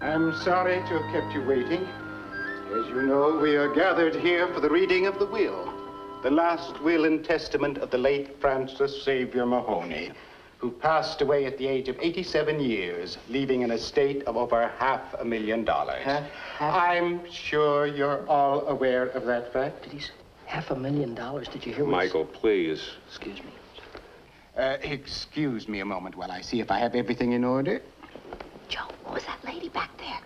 I'm sorry to have kept you waiting. As you know, we are gathered here for the reading of the will. The last will and testament of the late Francis Xavier Mahoney, who passed away at the age of 87 years, leaving an estate of over $500,000. I'm sure you're all aware of that fact. Did he say $500,000? Did you hear what Michael, please. Excuse me. Excuse me a moment while I see if I have everything in order. Joe, what was that lady back there?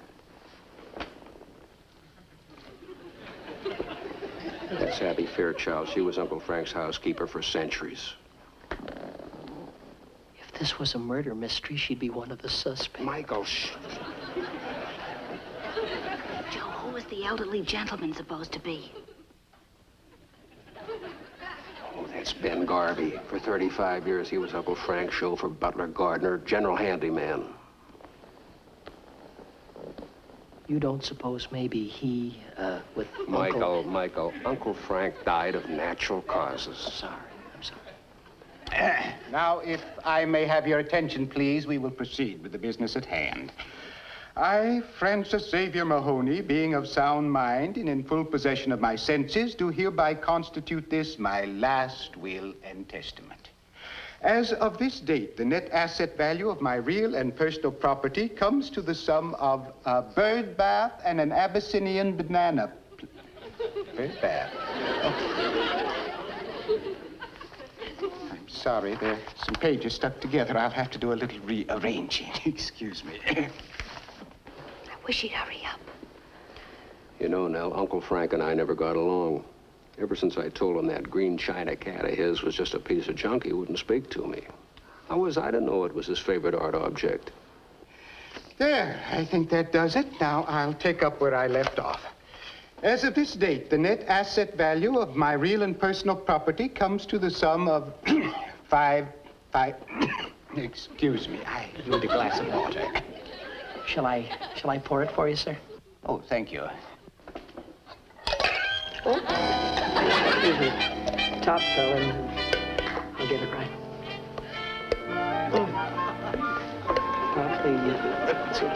That's Abby Fairchild. She was Uncle Frank's housekeeper for centuries. If this was a murder mystery, she'd be one of the suspects. Michael, shh. Joe, who was the elderly gentleman supposed to be? Oh, that's Ben Garvey. For 35 years, he was Uncle Frank's chauffeur, butler, gardener, general handyman. You don't suppose maybe he, with Michael, Uncle Frank died of natural causes. I'm sorry. Now, if I may have your attention, please, we will proceed with the business at hand. I, Francis Xavier Mahoney, being of sound mind and in full possession of my senses, do hereby constitute this my last will and testament. As of this date, the net asset value of my real and personal property comes to the sum of a bird bath and an Abyssinian banana. Bird bath. Oh. I'm sorry, there are some pages stuck together. I'll have to do a little rearranging. Excuse me. I wish he'd hurry up. You know, Nell, Uncle Frank and I never got along. Ever since I told him that green china cat of his was just a piece of junk, he wouldn't speak to me. How was I to know it was his favorite art object? There, I think that does it. Now I'll take up where I left off. As of this date, the net asset value of my real and personal property comes to the sum of excuse me, I need a glass of water. Shall I pour it for you, sir? Oh, thank you. Oh. Excuse me. Top fell in. I'll get it right.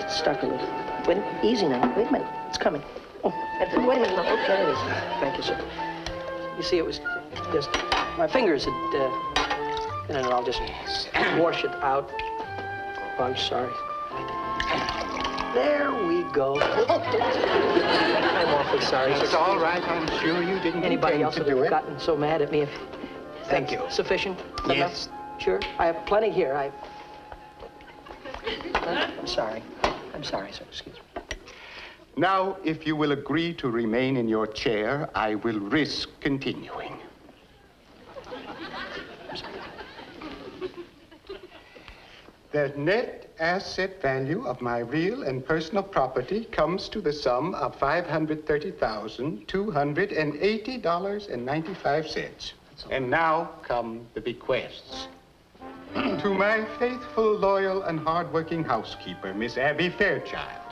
It's stuck a little. Wait, easy now. Wait a minute. It's coming. Oh, wait a minute. Oh, there it is. Thank you, sir. You see, it was just my fingers had. And I'll just wash it out. Oh, I'm sorry. There we go. I'm awfully sorry. It's all right. I'm sure you didn't Anybody else intend would to do have it. gotten so mad at me if... Thank you. Sufficient? Yes. Enough? Sure. I have plenty here. I'm sorry. I'm sorry, sir. Excuse me. Now, if you will agree to remain in your chair, I will risk continuing. The net asset value of my real and personal property comes to the sum of $530,280.95. And now come the bequests. To my faithful, loyal, and hardworking housekeeper, Miss Abby Fairchild,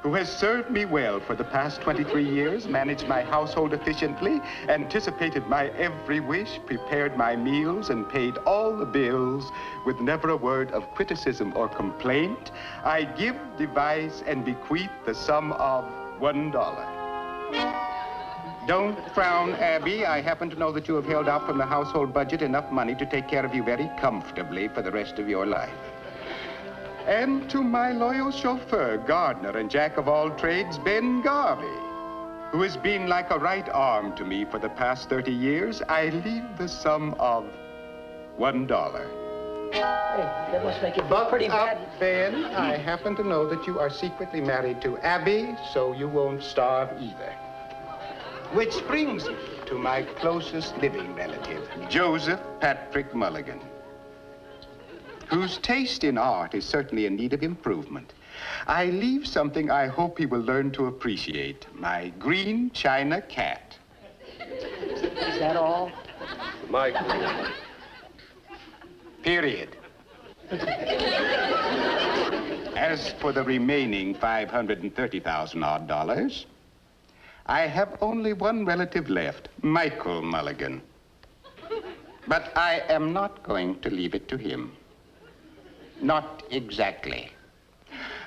who has served me well for the past 23 years, managed my household efficiently, anticipated my every wish, prepared my meals, and paid all the bills with never a word of criticism or complaint, I give, devise, and bequeath the sum of $1. Don't frown, Abby. I happen to know that you have held out from the household budget enough money to take care of you very comfortably for the rest of your life. And to my loyal chauffeur, gardener, and jack of all trades, Ben Garvey, who has been like a right arm to me for the past 30 years, I leave the sum of $1. Hey, that must make it pretty bad. Ben, I happen to know that you are secretly married to Abby, so you won't starve either. Which brings me to my closest living relative, Joseph Patrick Mulligan, whose taste in art is certainly in need of improvement, I leave something I hope he will learn to appreciate, my green china cat. Is that all? Mike. Period. As for the remaining $530,000 odd, I have only one relative left, Michael Mulligan. But I am not going to leave it to him. Not exactly.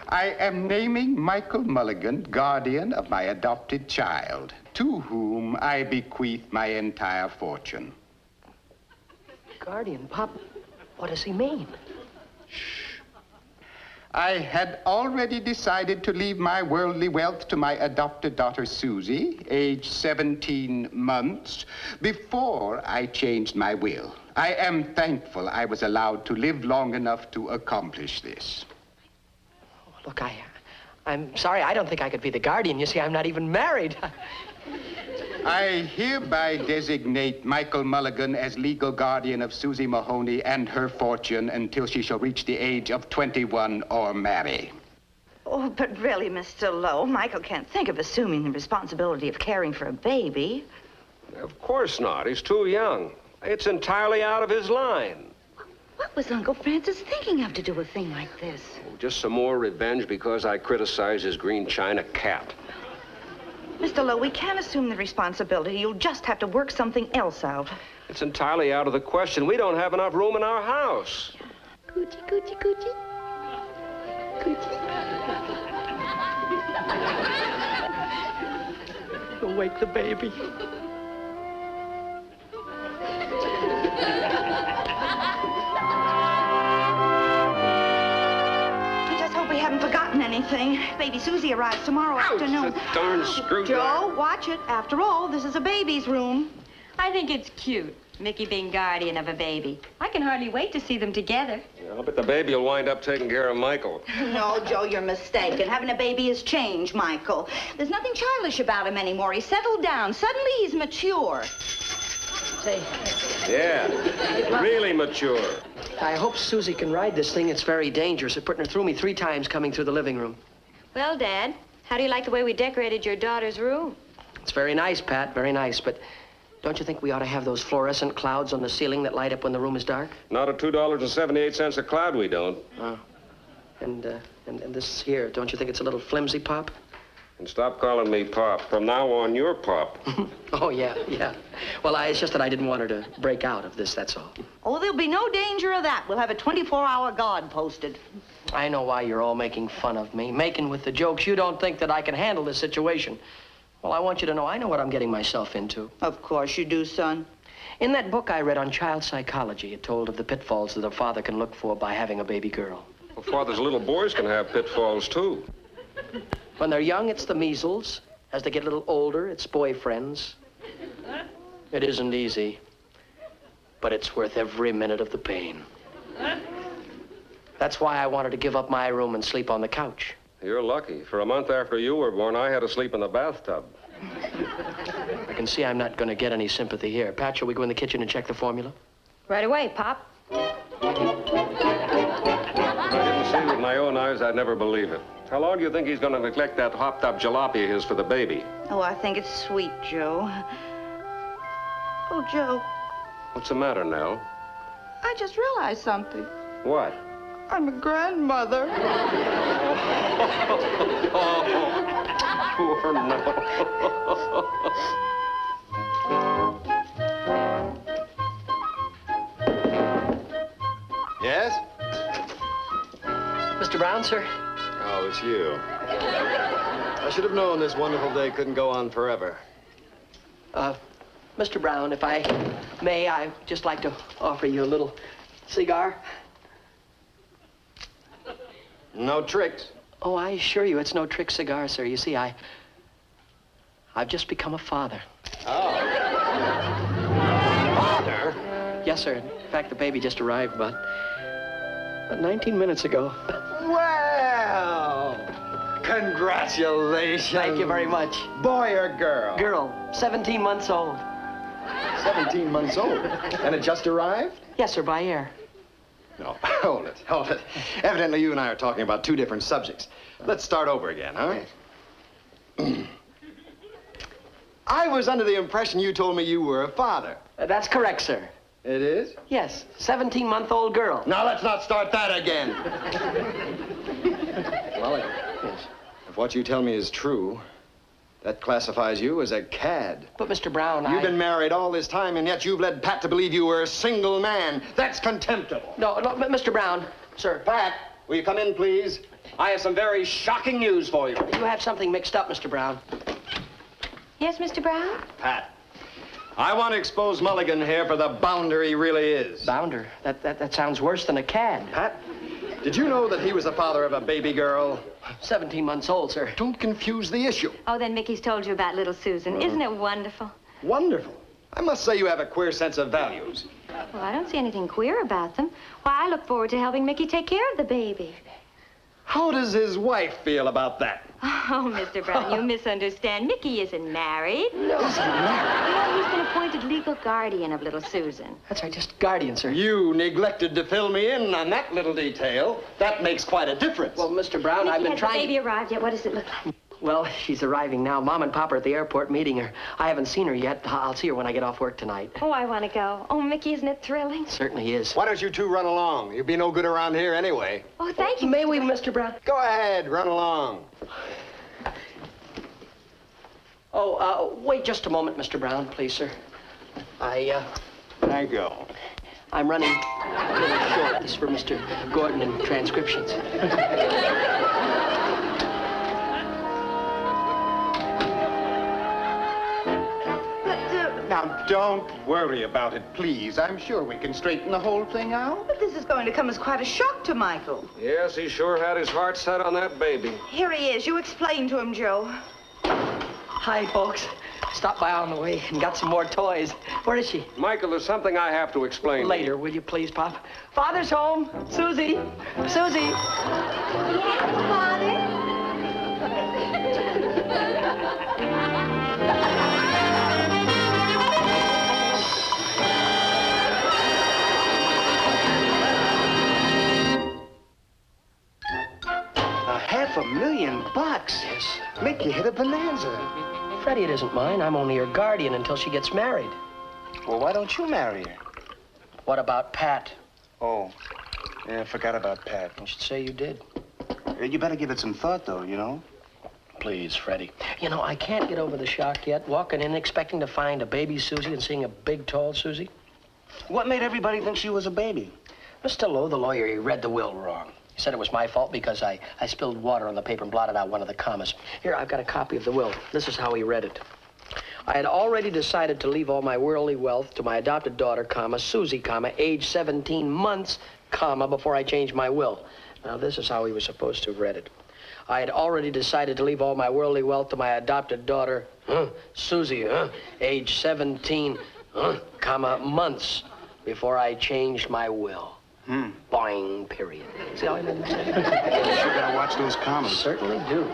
I am naming Michael Mulligan guardian of my adopted child, to whom I bequeath my entire fortune. Guardian, Pop, what does he mean? I had already decided to leave my worldly wealth to my adopted daughter, Susie, age 17 months, before I changed my will. I am thankful I was allowed to live long enough to accomplish this. Look, I'm sorry, I don't think I could be the guardian. You see, I'm not even married. I hereby designate Michael Mulligan as legal guardian of Susie Mahoney and her fortune until she shall reach the age of 21 or marry. Oh, but really, Mr. Lowe, Michael can't think of assuming the responsibility of caring for a baby. Of course not. He's too young. It's entirely out of his line. What was Uncle Francis thinking of to do a thing like this? Oh, just some more revenge because I criticized his green china cat. Mr. Lowe, we can't assume the responsibility. You'll just have to work something else out. It's entirely out of the question. We don't have enough room in our house. Coochie, coochie, coochie. Coochie. You'll wake the baby. Forgotten anything. Baby Susie arrives tomorrow afternoon. Ouch, darn screwdriver. Joe, watch it. After all, this is a baby's room. I think it's cute, Mickey being guardian of a baby. I can hardly wait to see them together. Yeah, I'll bet the baby will wind up taking care of Michael. No, Joe, you're mistaken. Having a baby has changed Michael. There's nothing childish about him anymore. He's settled down. Suddenly he's mature. Say. Yeah, really mature. I hope Susie can ride this thing. It's very dangerous. They're putting her through me 3 times coming through the living room. Well, Dad, how do you like the way we decorated your daughter's room? It's very nice, Pat, very nice, but don't you think we ought to have those fluorescent clouds on the ceiling that light up when the room is dark? Not at $2.78 a cloud, we don't. Oh. And this here, don't you think it's a little flimsy, Pop? And stop calling me Pop. From now on, you're Pop. Oh, yeah. Well, it's just that I didn't want her to break out of this, that's all. Oh, there'll be no danger of that. We'll have a 24-hour guard posted. I know why you're all making fun of me, making with the jokes. You don't think that I can handle this situation. Well, I want you to know I know what I'm getting myself into. Of course you do, son. In that book I read on child psychology, it told of the pitfalls that a father can look for by having a baby girl. Well, fathers' little boys can have pitfalls, too. When they're young, it's the measles. As they get a little older, it's boyfriends. It isn't easy, but it's worth every minute of the pain. That's why I wanted to give up my room and sleep on the couch. You're lucky. For a month after you were born, I had to sleep in the bathtub. I can see I'm not going to get any sympathy here. Pat, shall we go in the kitchen and check the formula? Right away, Pop. If I didn't see it with my own eyes, I'd never believe it. How long do you think he's going to neglect that hopped-up jalopy of his for the baby? Oh, I think it's sweet, Joe. Oh, Joe. What's the matter, Nell? I just realized something. What? I'm a grandmother. Oh, poor Nell. Yes? Mr. Brown, sir? Oh, it's you. I should have known this wonderful day couldn't go on forever. Mr. Brown, if I may, I'd just like to offer you a little cigar. No tricks. Oh, I assure you, it's no trick cigar, sir. You see, I've just become a father. Oh. Father? Yes, sir. In fact, the baby just arrived about 19 minutes ago. Well, congratulations. Thank you very much. Boy or girl? Girl, 17 months old. 17 months old. And it just arrived? Yes, sir, by air. No, hold it, hold it. Evidently, you and I are talking about two different subjects. Let's start over again, huh? I was under the impression you told me you were a father. That's correct, sir. It is? Yes, 17-month-old girl. Now, let's not start that again. Mulligan. Yes. If what you tell me is true, that classifies you as a cad. But, Mr. Brown, You've been married all this time, and yet you've led Pat to believe you were a single man. That's contemptible. No, Mr. Brown, sir. Pat, will you come in, please? I have some very shocking news for you. You have something mixed up, Mr. Brown. Yes, Mr. Brown? Pat, I want to expose Mulligan here for the bounder he really is. Bounder? That sounds worse than a cad. Pat, did you know that he was the father of a baby girl? 17 months old, sir. Don't confuse the issue. Oh, then Mickey's told you about little Susan. Isn't it wonderful? Wonderful. I must say you have a queer sense of values. Well, I don't see anything queer about them. Why, I look forward to helping Mickey take care of the baby. How does his wife feel about that? Oh, Mr. Brown, you misunderstand. Mickey isn't married. No, he's not married. No, he's been appointed legal guardian of little Susan. That's right, just guardian, sir. You neglected to fill me in on that little detail. That makes quite a difference. Well, Mr. Brown, Mickey, I've been has trying... the baby arrived yet? What does it look like? Well, she's arriving now. Mom and Pop are at the airport meeting her. I haven't seen her yet. I'll see her when I get off work tonight. Oh, I want to go. Oh, Mickey, isn't it thrilling? Certainly is. Why don't you two run along? You'll be no good around here anyway. Oh, thank you. May we, Mr. Brown? Go ahead, run along. Oh, wait just a moment, Mr. Brown, please, sir. Thank you. I'm running a little short. This is for Mr. Gordon in transcriptions. Now, don't worry about it, please. I'm sure we can straighten the whole thing out. But this is going to come as quite a shock to Michael. Yes, he sure had his heart set on that baby. Here he is. You explain to him, Joe. Hi, folks. Stopped by on the way and got some more toys. Where is she? Michael, there's something I have to explain. Later, will you please, Pop? Father's home. Susie. Susie. Yes, Father? $500,000. Yes. Mick, you hit a bonanza. Freddie, it isn't mine. I'm only her guardian until she gets married. Well, why don't you marry her? What about Pat? Oh, yeah, I forgot about Pat. You should say you did. You better give it some thought, though, you know? Please, Freddie. You know, I can't get over the shock yet, walking in expecting to find a baby Susie and seeing a big, tall Susie. What made everybody think she was a baby? Mr. Lowe, the lawyer, he read the will wrong. He said it was my fault because I spilled water on the paper and blotted out one of the commas. Here, I've got a copy of the will. This is how he read it. I had already decided to leave all my worldly wealth to my adopted daughter, comma, Susie, comma, age 17 months, comma, before I changed my will. Now, this is how he was supposed to have read it. I had already decided to leave all my worldly wealth to my adopted daughter, Susie, age 17, comma, months, before I changed my will. Boing, period. See how I did that? You sure gotta watch those commas. Certainly do.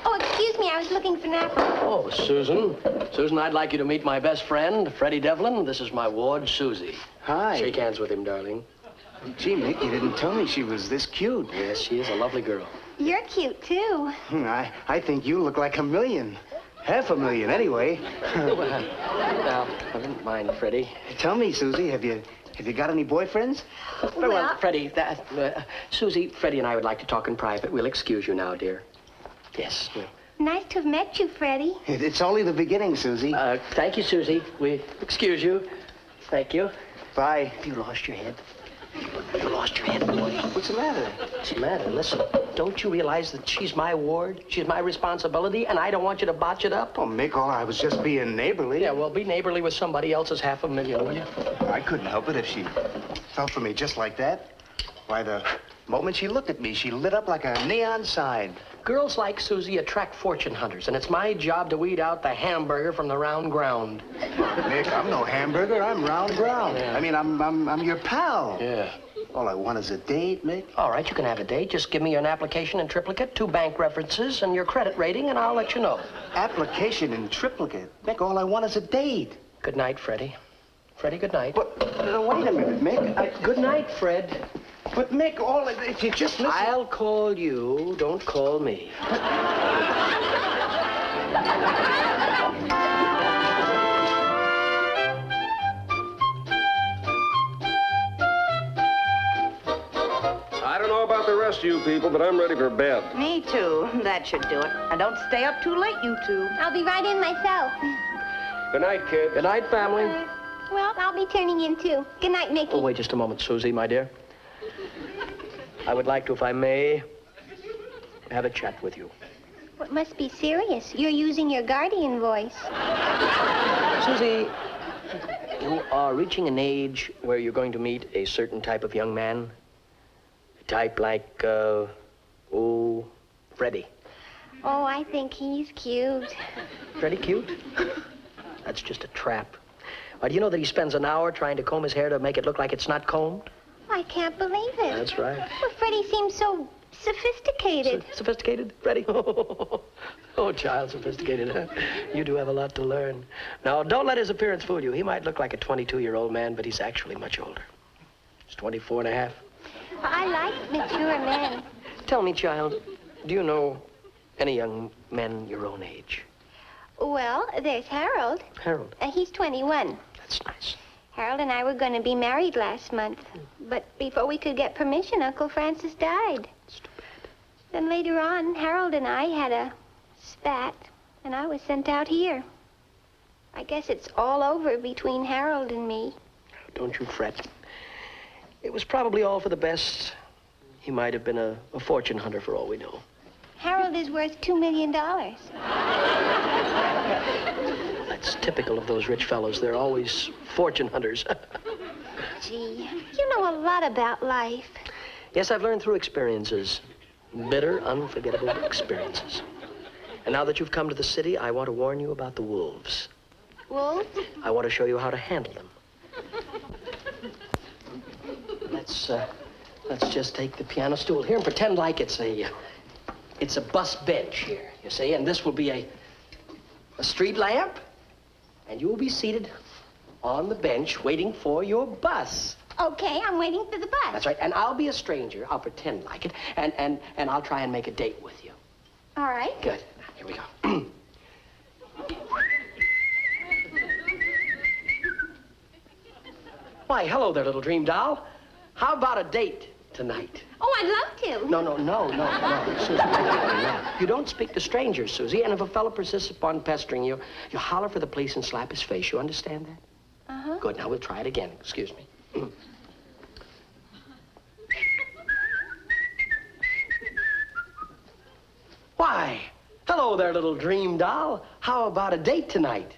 Oh, excuse me, I was looking for Napper. Oh, Susan. Susan, I'd like you to meet my best friend, Freddie Devlin. This is my ward, Susie. Hi. Shake hands with him, darling. Gee, Mick, you didn't tell me she was this cute. Yes, she is a lovely girl. You're cute, too. I think you look like $1 million. $500,000, anyway. Well, I didn't mind, Freddie. Tell me, Susie, have you got any boyfriends? Well, Freddie, Susie, Freddie and I would like to talk in private. We'll excuse you now, dear. Yes. Nice to have met you, Freddie. It's only the beginning, Susie. Thank you, Susie. We excuse you. Thank you. Bye. Have you lost your head? You lost your head, boy. What's the matter? What's the matter? Listen, don't you realize that she's my ward? She's my responsibility, and I don't want you to botch it up? Oh, Mick, I was just being neighborly. Yeah, well, be neighborly with somebody else's $500,000, will you? I couldn't help it if she felt for me just like that. Why, the moment she looked at me, she lit up like a neon sign. Girls like Susie attract fortune hunters, and it's my job to weed out the hamburger from the round ground. Nick, I'm no hamburger. I'm round ground. Yeah. I mean, I'm your pal. Yeah. All I want is a date, Mick. All right, you can have a date. Just give me an application in triplicate, 2 bank references, and your credit rating, and I'll let you know. Application in triplicate? Mick, all I want is a date. Good night, Freddie. Freddie, good night. But, wait a minute, Mick. Good night, Fred. But Mick, all if you just listen... I'll call you. Don't call me. I don't know about the rest of you people, but I'm ready for bed. Me too. That should do it. And don't stay up too late, you two. I'll be right in myself. Good night, kid. Good night, family. Well, I'll be turning in too. Good night, Mickey. Oh, wait just a moment, Susie, my dear. I would like to, if I may, have a chat with you. Well, it must be serious. You're using your guardian voice. Susie, you are reaching an age where you're going to meet a certain type of young man. A type like, Freddie. Oh, I think he's cute. Freddie cute? That's just a trap. Do you know that he spends an hour trying to comb his hair to make it look like it's not combed? I can't believe it. That's right. Well, Freddie seems so sophisticated. Sophisticated, Freddie? Oh, child, sophisticated, huh? You do have a lot to learn. Now, don't let his appearance fool you. He might look like a 22-year-old man, but he's actually much older. He's 24 and a half. I like mature men. Tell me, child, do you know any young men your own age? Well, there's Harold. Harold? He's 21. That's nice. Harold and I were going to be married last month. But before we could get permission, Uncle Francis died. It's too bad. Then later on, Harold and I had a spat, and I was sent out here. I guess it's all over between Harold and me. Don't you fret. It was probably all for the best. He might have been a fortune hunter for all we know. Harold is worth $2 million. That's typical of those rich fellows. They're always fortune hunters. Gee, you know a lot about life. Yes, I've learned through experiences. Bitter, unforgettable experiences. And now that you've come to the city, I want to warn you about the wolves. Wolves? I want to show you how to handle them. Let's just take the piano stool here and pretend like it's a bus bench here, you see, and this will be a street lamp, and you will be seated on the bench waiting for your bus. Okay, I'm waiting for the bus. That's right, and I'll be a stranger. I'll pretend like it, and I'll try and make a date with you. All right. Good. Here we go. Why, hello there, little dream doll. How about a date tonight? Oh, I'd love to. No, Susie. No. You don't speak to strangers, Susie, and if a fella persists upon pestering you, you holler for the police and slap his face. You understand that? Uh-huh. Good, now we'll try it again. Excuse me. Why, hello there, little dream doll. How about a date tonight?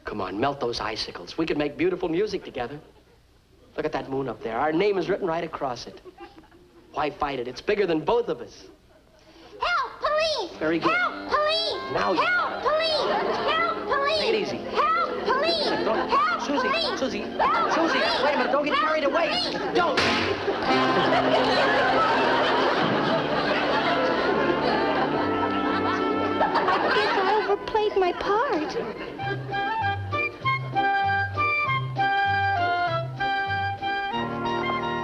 Come on, melt those icicles. We could make beautiful music together. Look at that moon up there. Our name is written right across it. Why fight it? It's bigger than both of us. Help, police! Very good. Help, police! Now you... Help, police! Help, police! Take it easy. Help, police! Help, Susie, police! Susie, Help, Susie, police! wait a minute. Don't get Help, carried away. police! Don't. I guess I overplayed my part.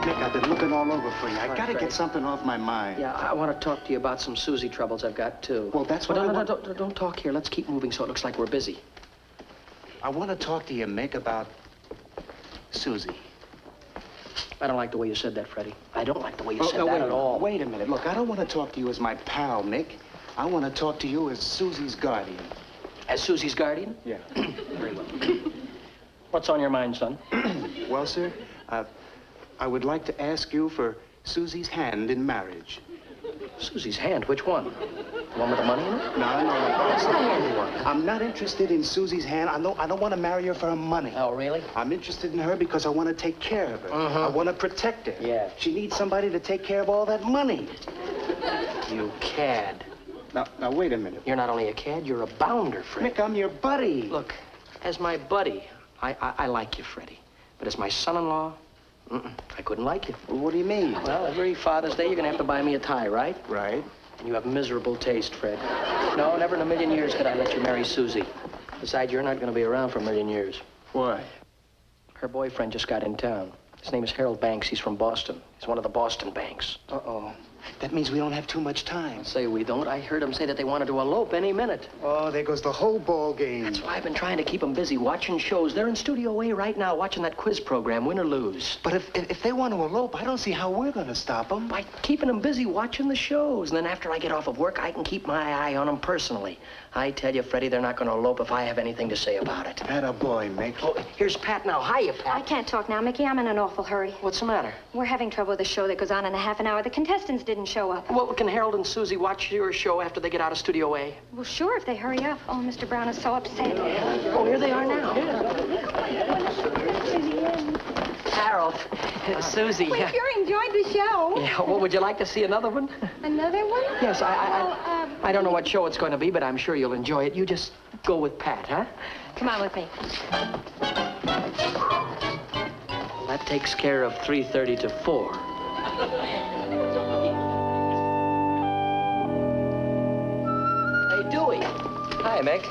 Nick, I've been looking all over for you. I gotta get something off my mind. Yeah, I want to talk to you about some Susie troubles I've got, too. Well, that's what Don't talk here. Let's keep moving so it looks like we're busy. I want to talk to you, Mick, about Susie. I don't like the way you said that, Freddie. I don't like the way you said that at all. Wait a minute. Look, I don't want to talk to you as my pal, Mick. I want to talk to you as Susie's guardian. As Susie's guardian? Yeah. Very well. What's on your mind, son? Well, sir, I would like to ask you for Susie's hand in marriage. Susie's hand? Which one? The one with the money in it? No, that's the wrong one. I'm not interested in Susie's hand. I don't want to marry her for her money. Oh, really? I'm interested in her because I want to take care of her. I want to protect her. Yeah. She needs somebody to take care of all that money. You cad. Now, wait a minute. You're not only a cad, you're a bounder, Freddie. Mick, I'm your buddy. Look, as my buddy, I like you, Freddie. But as my son-in-law, I couldn't like you. Well, what do you mean? Well, every Father's Day, you're going to have to buy me a tie, right? Right. And you have miserable taste, Fred. No, never in a million years could I let you marry Susie. Besides, you're not going to be around for a million years. Why? Her boyfriend just got in town. His name is Harold Banks. He's from Boston. He's one of the Boston banks. Uh-oh. That means we don't have too much time. Say we don't. I heard him say that they wanted to elope any minute. Oh, there goes the whole ball game. That's why I've been trying to keep them busy watching shows. They're in Studio A right now watching that quiz program, Win or Lose. But if they want to elope, I don't see how we're going to stop them. By keeping them busy watching the shows. And then after I get off of work, I can keep my eye on them personally. I tell you, Freddie, they're not going to elope if I have anything to say about it. Atta boy, Mick. Oh, here's Pat now. Hiya, Pat. I can't talk now, Mickey. I'm in an awful hurry. What's the matter? We're having trouble with a show that goes on in a half an hour. The contestants didn't show up. Well, can Harold and Susie watch your show after they get out of Studio A? Well, sure, if they hurry up. Oh, Mr. Brown is so upset. Oh, here they are now. Harold, Susie. We sure enjoyed the show. Yeah, well, would you like to see another one? Another one? Yes, I don't know what show it's going to be, but I'm sure you'll enjoy it. You just go with Pat, huh? Come on with me. That takes care of 3:30 to 4. Hey, Dewey. Hi, Mick.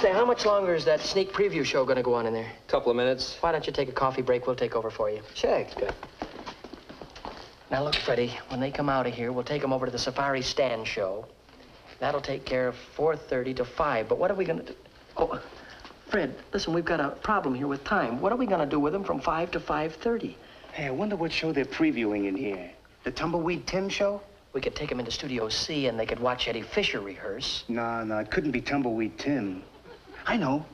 Say, how much longer is that sneak preview show going to go on in there? Couple of minutes. Why don't you take a coffee break? We'll take over for you. Sure. Good. Now, look, Freddie, when they come out of here, we'll take them over to the Safari Stand show. That'll take care of 4:30 to 5. But what are we going to do? Oh, Fred, listen, we've got a problem here with time. What are we going to do with them from 5 to 5:30? Hey, I wonder what show they're previewing in here. The Tumbleweed Tim show? We could take them into Studio C and they could watch Eddie Fisher rehearse. No, it couldn't be Tumbleweed Tim. I know.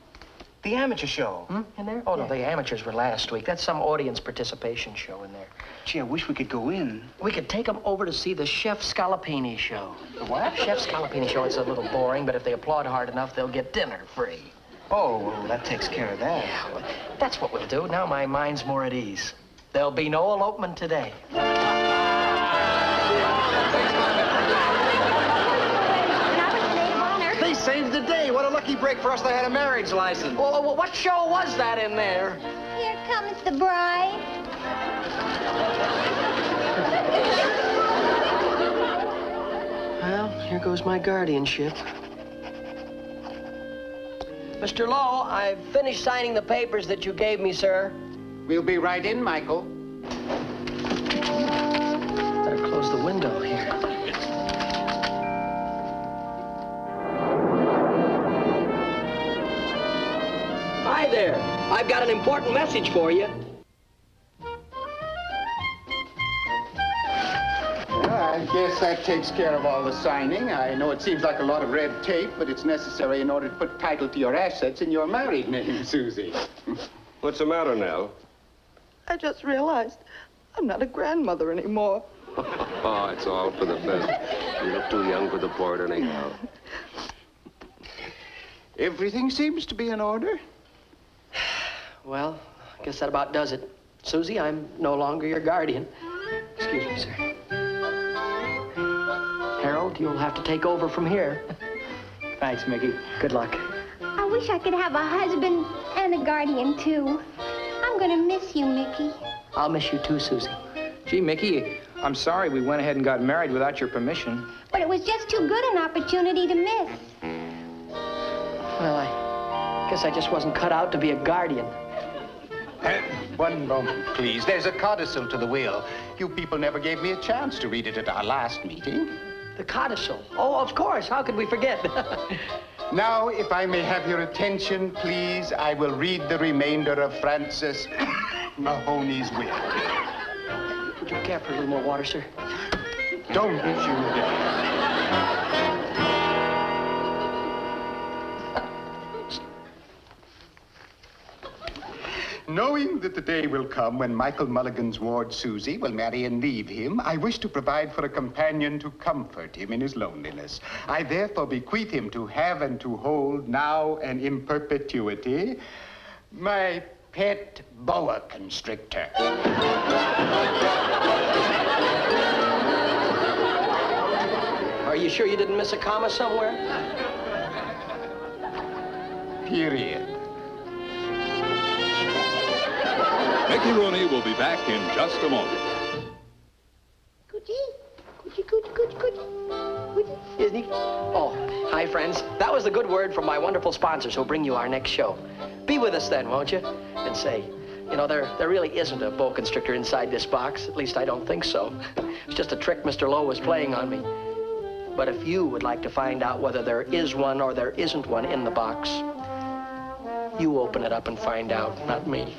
The amateur show. In there? Oh, no, the amateurs were last week. That's some audience participation show in there. Gee, I wish we could go in. We could take them over to see the Chef Scalapini show. The what? Chef Scalapini show, it's a little boring, but if they applaud hard enough, they'll get dinner free. Oh, well, that takes care of that. Yeah, well, that's what we'll do. Now my mind's more at ease. There'll be no elopement today. They saved the day. What a lucky break for us they had a marriage license. Well, what show was that in there? Here comes the bride. Well, here goes my guardianship. Mr. Lowe, I've finished signing the papers that you gave me, sir. We'll be right in, Michael. Better close the window here. Hi there. I've got an important message for you. I guess that takes care of all the signing. I know it seems like a lot of red tape, but it's necessary in order to put title to your assets in your married name, Susie. What's the matter, Nell? I just realized I'm not a grandmother anymore. Oh, it's all for the best. You look too young for the part anyhow. Everything seems to be in order. Well, I guess that about does it. Susie, I'm no longer your guardian. Excuse me, sir. Harold, you'll have to take over from here. Thanks, Mickey. Good luck. I wish I could have a husband and a guardian, too. I'm gonna miss you, Mickey. I'll miss you too, Susie. Gee, Mickey, I'm sorry we went ahead and got married without your permission. But it was just too good an opportunity to miss. Well, I guess I just wasn't cut out to be a guardian. One moment, please. There's a codicil to the will. You people never gave me a chance to read it at our last meeting. The codicil. Oh, of course. How could we forget? Now, if I may have your attention, please, I will read the remainder of Francis Mahoney's will. Would you care for a little more water, sir? Don't you dare. Knowing that the day will come when Michael Mulligan's ward, Susie, will marry and leave him, I wish to provide for a companion to comfort him in his loneliness. I therefore bequeath him to have and to hold, now and in perpetuity, my pet boa constrictor. Are you sure you didn't miss a comma somewhere? Period. Mickey Rooney will be back in just a moment. Isn't he? Oh, hi, friends. That was the good word from my wonderful sponsors who'll bring you our next show. Be with us then, won't you? And say, You know, there really isn't a boa constrictor inside this box. At least I don't think so. It's just a trick Mr. Lowe was playing on me. But if you would like to find out whether there is one or there isn't one in the box, you open it up and find out, not me.